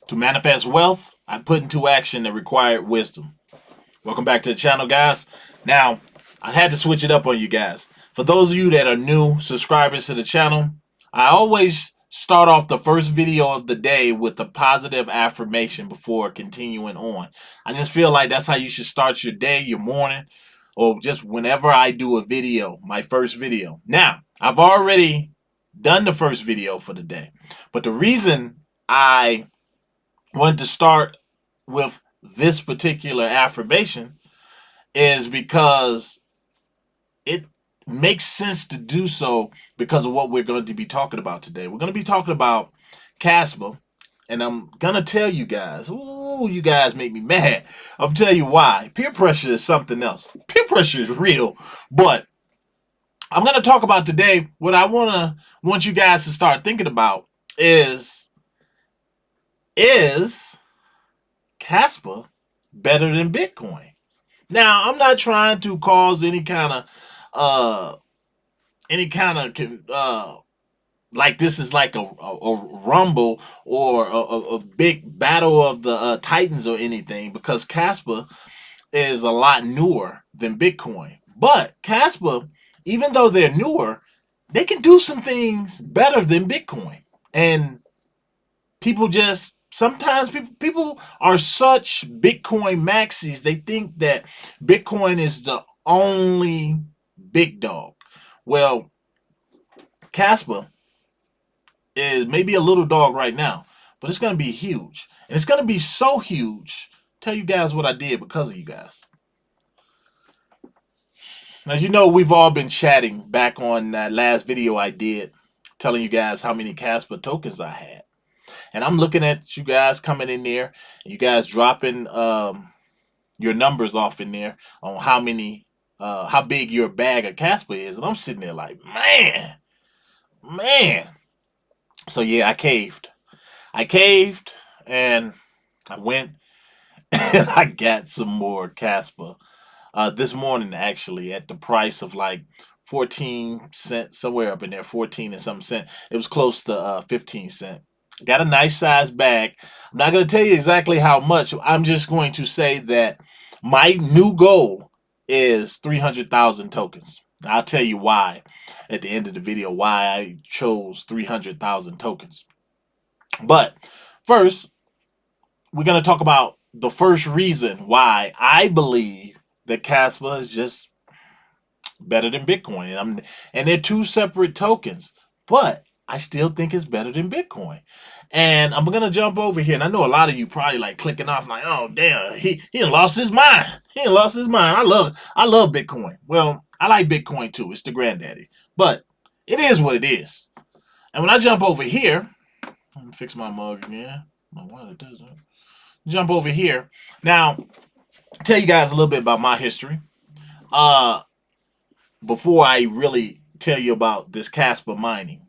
To manifest wealth, I put into action the required wisdom. Welcome back to the channel, guys. Now, I had to switch it up on you guys. For those of you that are new subscribers to the channel, I always start off the first video of the day with a positive affirmation before continuing on. I just feel like that's how you should start your day, your morning, or just whenever I do a video, my first video. Now, I've already done the first video for the day, but the reason I wanted to start with this particular affirmation is because it makes sense to do so because of what we're going to be talking about today. We're going to be talking about Kaspa, and I'm going to tell you guys, ooh, you guys make me mad. I'll tell you why. Peer pressure is something else. Peer pressure is real, but I'm going to talk about today what I want you guys to start thinking about is Kaspa better than Bitcoin? Now, I'm not trying to cause any kind of like this is like a rumble or a big battle of the titans or anything, because Kaspa is a lot newer than Bitcoin. But Kaspa, even though they're newer, they can do some things better than Bitcoin. And people just sometimes people are such Bitcoin maxis, they think that Bitcoin is the only big dog. Well, Casper is maybe a little dog right now, but it's going to be huge. And it's going to be so huge. Tell you guys what I did because of you guys. As you know, we've all been chatting back on that last video I did, telling you guys how many Casper tokens I had. And I'm looking at you guys coming in there, and you guys dropping your numbers off in there on how big your bag of Casper is. And I'm sitting there like, man. So yeah, I caved. I caved, and I went and I got some more Casper this morning, actually, at the price of like 14 cents, somewhere up in there, 14 and some cent. It was close to 15 cent. Got a nice size bag. I'm not going to tell you exactly how much. I'm just going to say that my new goal is 300,000 tokens. I'll tell you why at the end of the video, why I chose 300,000 tokens. But first, we're going to talk about the first reason why I believe that Kaspa is just better than Bitcoin. And they're two separate tokens, but I still think it's better than Bitcoin. And I'm gonna jump over here, and I know a lot of you probably like clicking off, like, oh damn, he lost his mind. He lost his mind. I love Bitcoin. Well, I like Bitcoin too. It's the granddaddy, but it is what it is. And when I jump over here, let me fix my mug again. My water doesn't. Jump over here now. Tell you guys a little bit about my history. Uh, Before I really tell you about this Casper mining.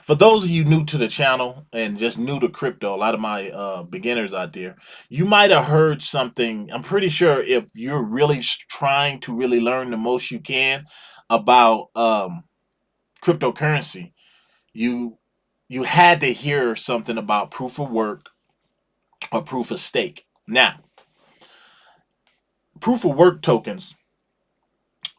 For those of you new to the channel and just new to crypto, a lot of my beginners out there, you might have heard something. I'm pretty sure if you're really trying to really learn the most you can about cryptocurrency, you you had to hear something about proof of work or proof of stake. Now, proof of work tokens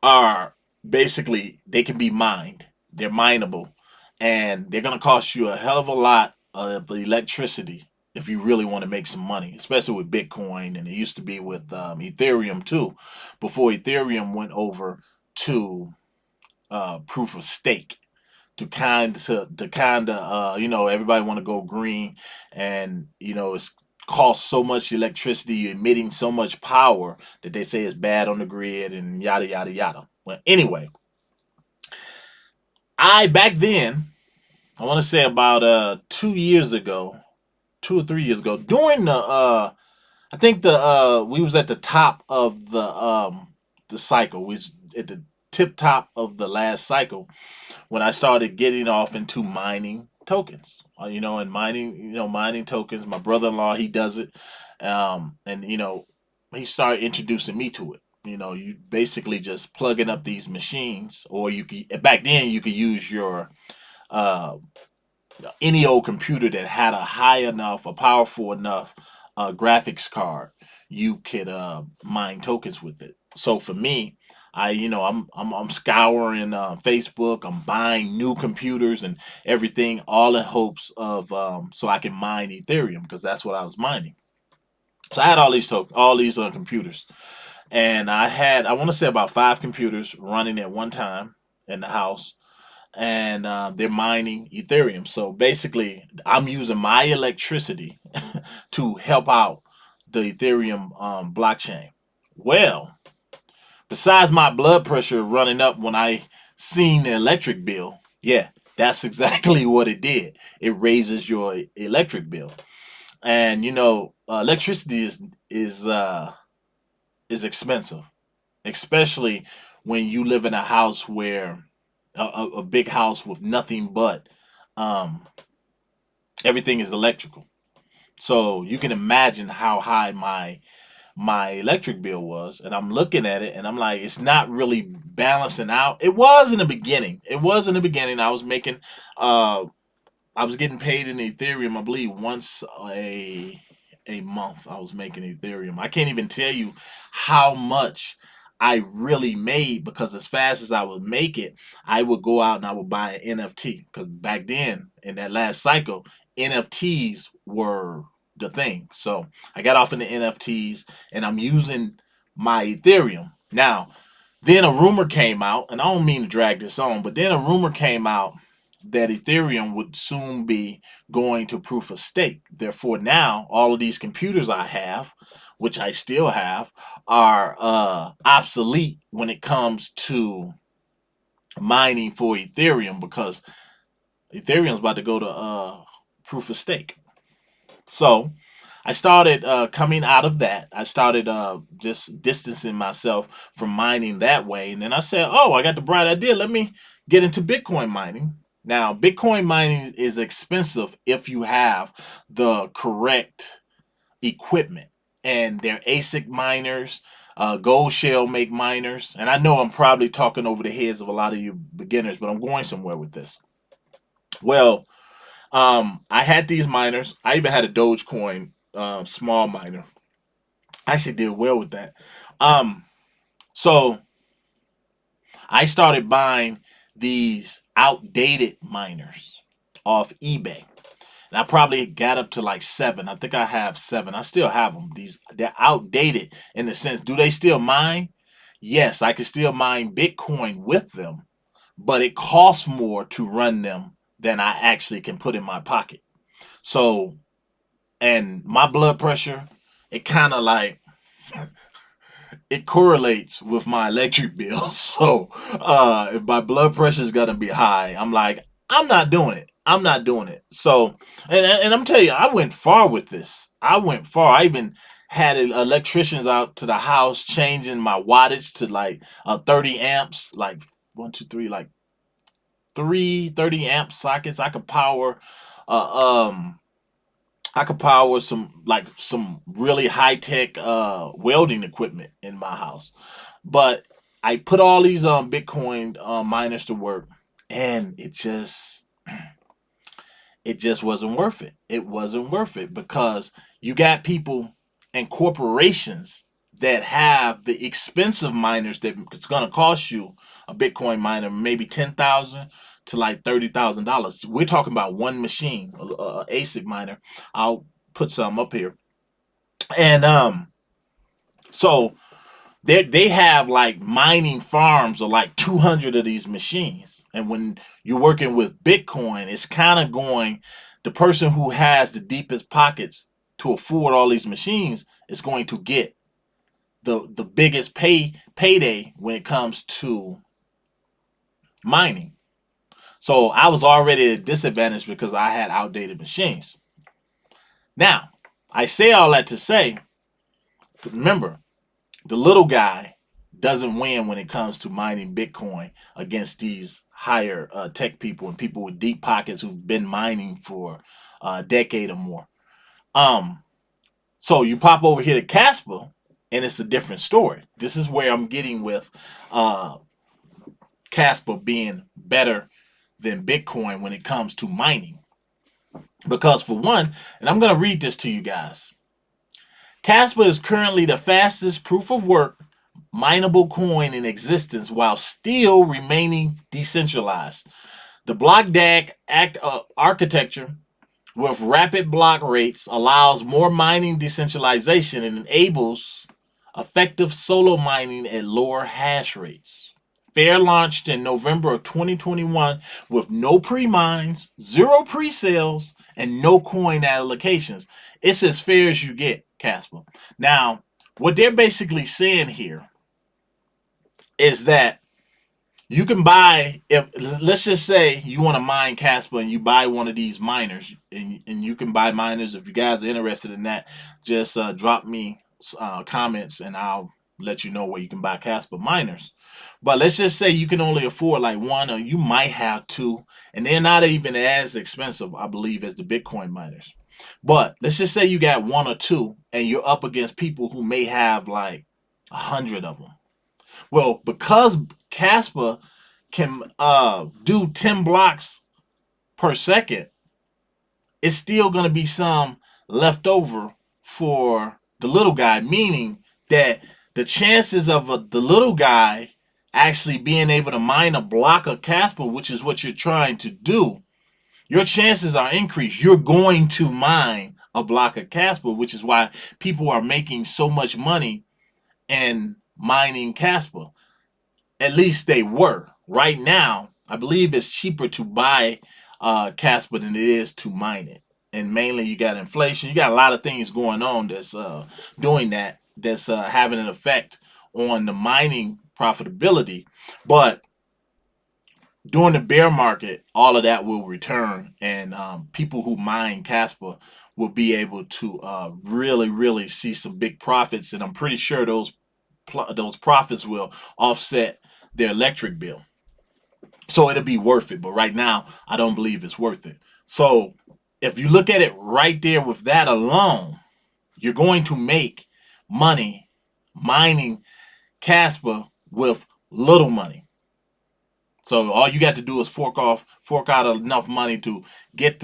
are basically, they can be mined. They're mineable, and they're gonna cost you a hell of a lot of electricity if you really want to make some money, especially with Bitcoin, and it used to be with Ethereum too, before Ethereum went over to proof of stake to kind of everybody want to go green, and it's costs so much electricity, emitting so much power that they say it's bad on the grid and yada yada yada. Well, anyway, I back then, I want to say about 2 years ago, 2 or 3 years ago, during the I think the we was at the top of the cycle. We was at the tip top of the last cycle when I started getting off into mining tokens. And mining tokens. My brother-in-law, he does it, and he started introducing me to it. You basically just plugging up these machines, or you could back then you could use your uh, any old computer that had a high enough, a powerful enough graphics card, you could mine tokens with it. So for me, I'm scouring Facebook. I'm buying new computers and everything, all in hopes of so I can mine Ethereum because that's what I was mining. So I had all these computers, and I want to say about 5 computers running at one time in the house, and they're mining Ethereum. So basically, I'm using my electricity to help out the Ethereum blockchain. Well, besides my blood pressure running up when I seen the electric bill, yeah, that's exactly what it did. It raises your electric bill, and electricity is expensive, especially when you live in a house where a big house with nothing but um, everything is electrical. So you can imagine how high my electric bill was, and I'm looking at it and I'm like, it's not really balancing out. It was in the beginning. It was in the beginning. Uh I was getting paid in Ethereum, I believe, once a month. I was making Ethereum. I can't even tell you how much I really made because as fast as I would make it, I would go out and I would buy an NFT because back then in that last cycle, NFTs were the thing. So I got off in the NFTs and I'm using my Ethereum. Now, then a rumor came out, and I don't mean to drag this on, but then a rumor came out that Ethereum would soon be going to proof of stake. Therefore, now all of these computers I have, which I still have, are obsolete when it comes to mining for Ethereum because Ethereum's about to go to proof of stake. So I started coming out of that. I started just distancing myself from mining that way. And then I said, oh, I got the bright idea. Let me get into Bitcoin mining. Now, Bitcoin mining is expensive if you have the correct equipment. And they're ASIC miners, Gold Shell make miners. And I know I'm probably talking over the heads of a lot of you beginners, but I'm going somewhere with this. Well, I had these miners. I even had a Dogecoin small miner. I actually did well with that. Um, so I started buying these outdated miners off eBay. And I probably got up to like 7. I think I have 7. I still have them. They're outdated in the sense, do they still mine? Yes, I can still mine Bitcoin with them, but it costs more to run them than I actually can put in my pocket. So, and my blood pressure, it kind of like it correlates with my electric bill. So if my blood pressure is gonna be high, I'm like, I'm not doing it. I'm not doing it. So, and I'm telling you, I went far with this. I went far. I even had electricians out to the house changing my wattage to like 30 amps, like one, two, three, like three 30 amp sockets. I could power some really high tech welding equipment in my house. But I put all these Bitcoin miners to work, and it just wasn't worth it. It wasn't worth it because you got people and corporations that have the expensive miners that it's gonna cost you a Bitcoin miner maybe 10,000 to like $30,000. We're talking about one machine, a ASIC miner. I'll put some up here, and so they have like mining farms of like 200 of these machines. And when you're working with Bitcoin, it's kind of going, the person who has the deepest pockets to afford all these machines is going to get the biggest payday when it comes to mining. So I was already at a disadvantage because I had outdated machines. Now, I say all that to say, remember, the little guy doesn't win when it comes to mining Bitcoin against these higher tech people and people with deep pockets who've been mining for a decade or more. Um, so you pop over here to Kaspa, and it's a different story. This is where I'm getting with uh, Kaspa being better than Bitcoin when it comes to mining. Because for one, and I'm going to read this to you guys, Kaspa is currently the fastest proof of work mineable coin in existence while still remaining decentralized. The block DAG architecture with rapid block rates allows more mining decentralization and enables effective solo mining at lower hash rates. Fair launched in November of 2021 with no pre-mines, zero pre-sales, and no coin allocations. It's as fair as you get, Kaspa. Now, what they're basically saying here is that you can buy, if let's just say you want to mine Kaspa and you buy one of these miners, and you can buy miners. If you guys are interested in that, just drop me comments and I'll let you know where you can buy Kaspa miners. But let's just say you can only afford like one, or you might have two, and they're not even as expensive, I believe, as the Bitcoin miners. But let's just say you got one or two, and you're up against people who may have like 100 of them. Well, because Kaspa can do 10 blocks per second, it's still going to be some left over for the little guy, meaning that the chances of the little guy actually being able to mine a block of Kaspa, which is what you're trying to do, your chances are increased. You're going to mine a block of Kaspa, which is why people are making so much money and mining Kaspa. At least they were. Right now, I believe it's cheaper to buy Casper than it is to mine it. And mainly, you got inflation. You got a lot of things going on that's doing that. That's having an effect on the mining profitability. But during the bear market, all of that will return, and people who mine Casper will be able to really, really see some big profits. And I'm pretty sure those profits will offset their electric bill. So it'll be worth it. But right now, I don't believe it's worth it. So if you look at it right there with that alone, you're going to make money mining Casper with little money. So all you got to do is fork out enough money to get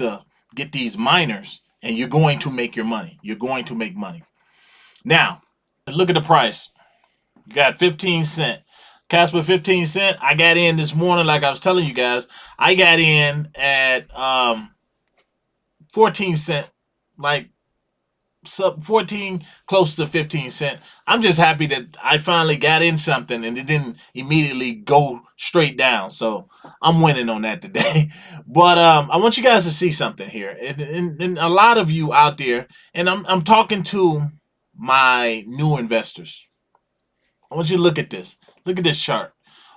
these miners, and you're going to make your money. You're going to make money. Now, look at the price. You got 15 cent. Casper 15 cent. I got in this morning, like I was telling you guys. I got in at 14 cent, like sub 14, close to 15 cent. I'm just happy that I finally got in something and it didn't immediately go straight down. So I'm winning on that today. But I want you guys to see something here, and a lot of you out there, and I'm talking to my new investors. I want you to look at this. Look at this chart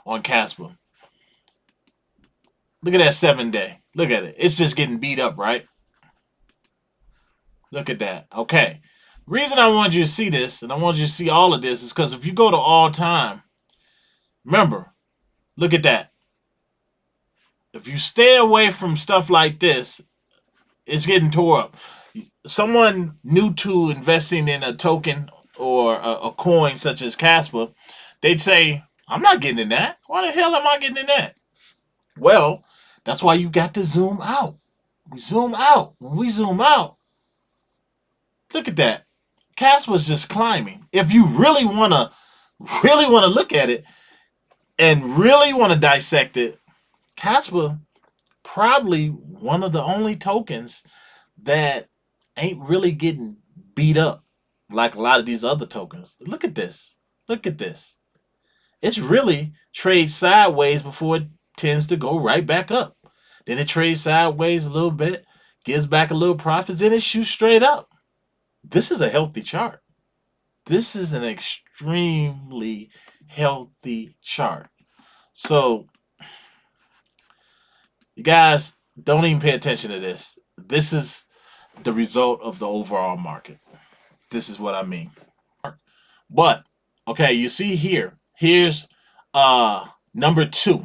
on Kaspa. Look at that 7-day. Look at it. It's just getting beat up, right? Look at that. Okay. The reason I want you to see this, and I want you to see all of this, is because if you go to all time, remember, look at that. If you stay away from stuff like this, it's getting tore up. Someone new to investing in a token or a coin such as Kaspa, they'd say, I'm not getting in that. Why the hell am I getting in that? Well, that's why you got to zoom out. We zoom out. When we zoom out, look at that. Kaspa's just climbing. If you really want to look at it and really want to dissect it, Kaspa probably one of the only tokens that ain't really getting beat up like a lot of these other tokens. Look at this. Look at this. It's really trades sideways before it tends to go right back up. Then it trades sideways a little bit, gives back a little profit, then it shoots straight up. This is a healthy chart. This is an extremely healthy chart. So, you guys, don't even pay attention to this. This is the result of the overall market. This is what I mean. But, okay, you see here. Here's number two.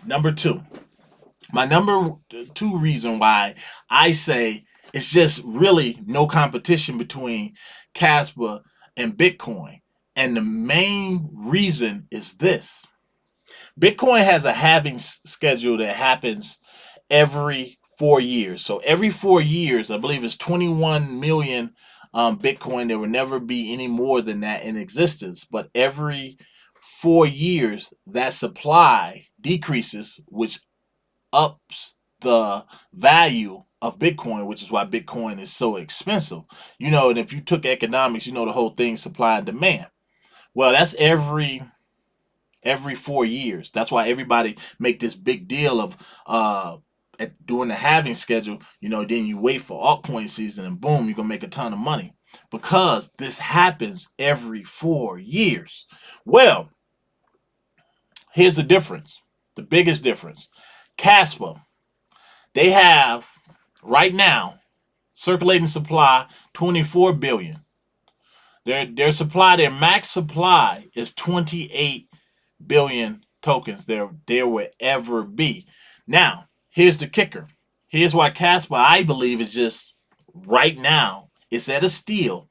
Number two. My number two reason why I say it's just really no competition between Kaspa and Bitcoin. And the main reason is this. Bitcoin has a halving schedule that happens every 4 years. So every 4 years, I believe it's 21 million Bitcoin. There will never be any more than that in existence. But every 4 years, that supply decreases, which ups the value of Bitcoin, which is why Bitcoin is so expensive. And if you took economics, the whole thing supply and demand. Well, that's every 4 years. That's why everybody make this big deal of doing the halving schedule. Then you wait for altcoin season and boom, you're gonna make a ton of money because this happens every 4 years. Well, here's the difference. The biggest difference. Kaspa, they have right now circulating supply 24 billion. Their max supply is 28 billion tokens there will ever be. Now, here's the kicker. Here's why Kaspa, I believe, is just right now. It's at a steal,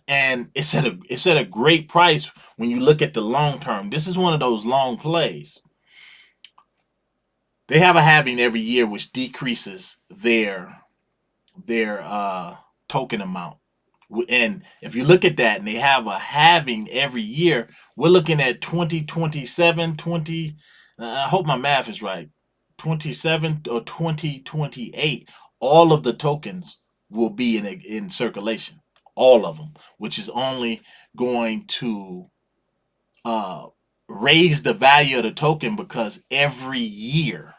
and it's at a great price when you look at the long term. This is one of those long plays. They have a halving every year, which decreases their token amount. And if you look at that, and they have a halving every year, we're looking at 2027, 20. I hope my math is right. 27 or 2028. All of the tokens will be in circulation. All of them, which is only going to uh, raise the value of the token because every year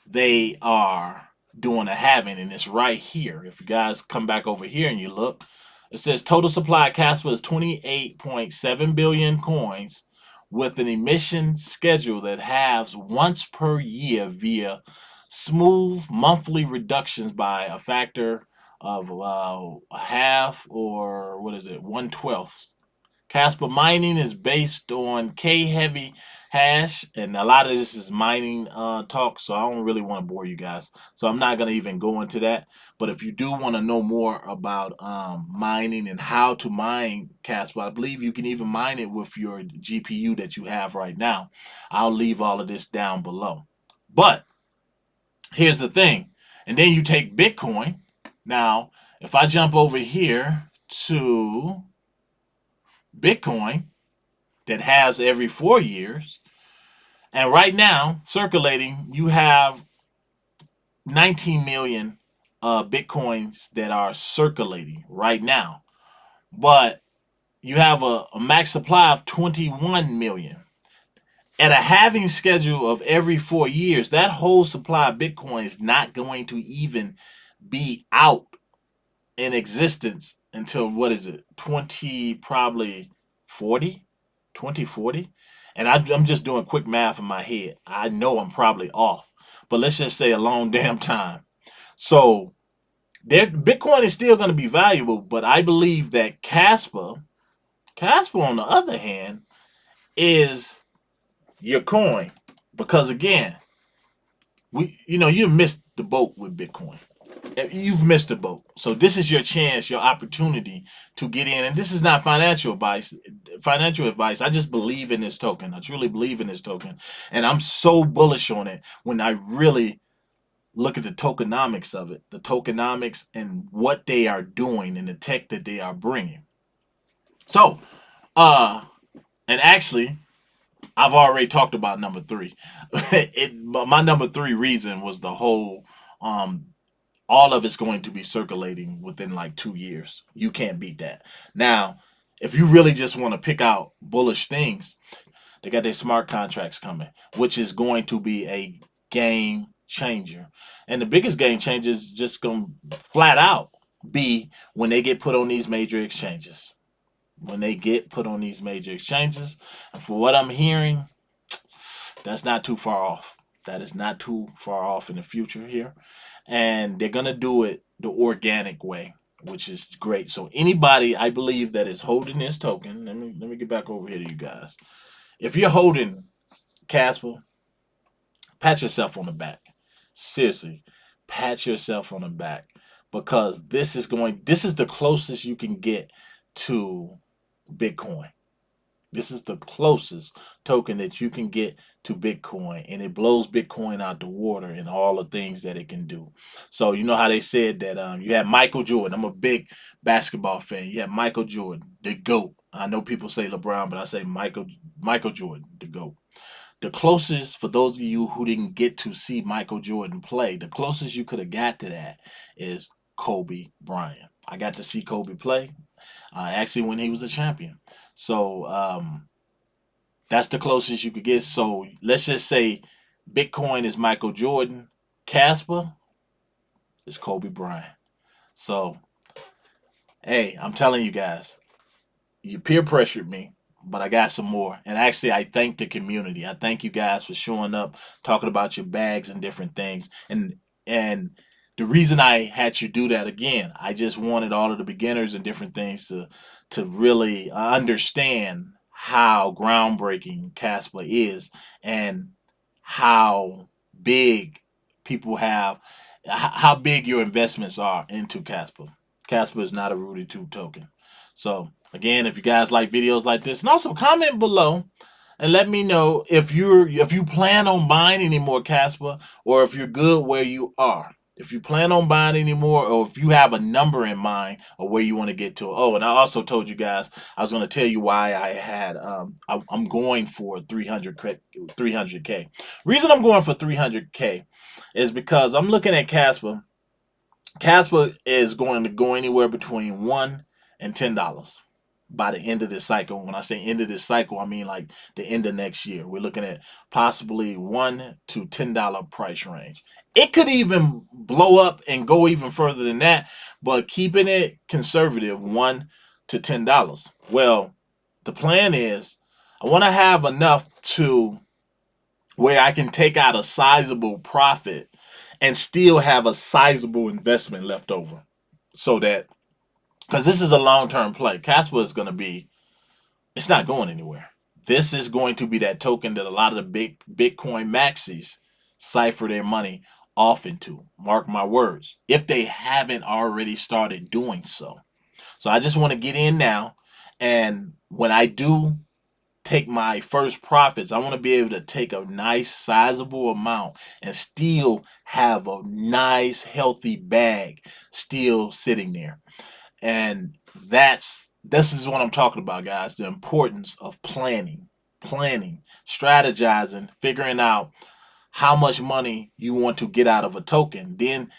they are doing a halving, and it's right here. If you guys come back over here and you look, it says total supply of Casper is 28.7 billion coins with an emission schedule that halves once per year via smooth monthly reductions by a factor of a half, or what is it, 1/12. Casper mining is based on K heavy hash, and a lot of this is mining talk, so I don't really want to bore you guys. So I'm not going to even go into that. But if you do want to know more about mining and how to mine Casper, I believe you can even mine it with your GPU that you have right now. I'll leave all of this down below. But here's the thing, and then you take Bitcoin. Now, if I jump over here to Bitcoin, that has every 4 years. And right now, circulating, you have 19 million Bitcoins that are circulating right now. But you have a max supply of 21 million. At a halving schedule of every 4 years, that whole supply of Bitcoin is not going to even be out in existence until, what is it, 20, probably 40, 2040. And I'm just doing quick math in my head. I know I'm probably off, but let's just say a long damn time. So Bitcoin is still going to be valuable, but I believe that Casper on the other hand, is your coin, because again, you missed the boat with Bitcoin. You've missed the boat. So this is your chance, your opportunity to get in. And this is not financial advice. Financial advice. I just believe in this token. I truly believe in this token, and I'm so bullish on it when I really look at the tokenomics of it, the tokenomics and what they are doing and the tech that they are bringing. So, and actually, I've already talked about number three. My number three reason was the whole all of it's going to be circulating within like 2 years. You can't beat that. Now, if you really just want to pick out bullish things, they got their smart contracts coming, which is going to be a game changer. And the biggest game changer is just going to flat out be when they get put on these major exchanges. When they get put on these major exchanges, and for what I'm hearing, that's not too far off. That is not too far off in the future here. And they're going to do it the organic way, which is great. So anybody, I believe, that is holding this token, let me get back over here to you guys. If you're holding Casper, pat yourself on the back. Seriously, pat yourself on the back, because this is the closest you can get to Bitcoin. This is the closest token that you can get to Bitcoin, and it blows Bitcoin out the water and all the things that it can do. So you know how they said that you had Michael Jordan. I'm a big basketball fan. You had Michael Jordan, the GOAT. I know people say LeBron, but I say Michael Jordan, the GOAT. The closest, for those of you who didn't get to see Michael Jordan play, the closest you could have got to that is Kobe Bryant. I got to see Kobe play actually when he was a champion. So that's the closest you could get. So let's just say Bitcoin is Michael Jordan, Kaspa is Kobe Bryant. So hey, I'm telling you guys, you peer pressured me, but I got some more. And actually, I thank the community. I thank you guys for showing up, talking about your bags and different things. And the reason I had you do that again, I just wanted all of the beginners and different things to really understand how groundbreaking Caspa is and how big people have, how big your investments are into Caspa. Caspa is not a Rudy Tube token. So again, if you guys like videos like this, and also comment below and let me know if you plan on buying any more Caspa or if you're good where you are. If you plan on buying any more, or if you have a number in mind of where you want to get to. Oh, and I also told you guys I was going to tell you why I had I'm going for 300k. Reason I'm going for 300k is because I'm looking at Caspa. Caspa is going to go anywhere between $1 and $10 by the end of this cycle. When I say end of this cycle, I mean like the end of next year. We're looking at possibly $1 to $10 price range. It could even blow up and go even further than that, but keeping it conservative, $1 to $10. Well, the plan is I want to have enough to where I can take out a sizable profit and still have a sizable investment left over. So that, because this is a long term play, Casper is going to be, it's not going anywhere. This is going to be that token that a lot of the big Bitcoin maxis cipher their money off into. Mark my words, if they haven't already started doing so. So I just want to get in now. And when I do take my first profits, I want to be able to take a nice sizable amount and still have a nice healthy bag still sitting there. And this is what I'm talking about, guys. The importance of planning, strategizing, figuring out how much money you want to get out of a token, then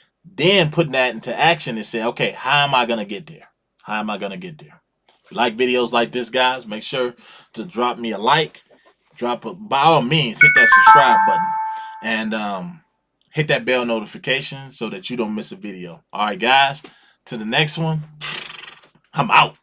putting that into action and say, okay, how am I gonna get there? How am I gonna get there? If you like videos like this, guys, make sure to drop me a like. By all means, hit that subscribe button and hit that bell notification so that you don't miss a video. All right, guys, to the next one. I'm out.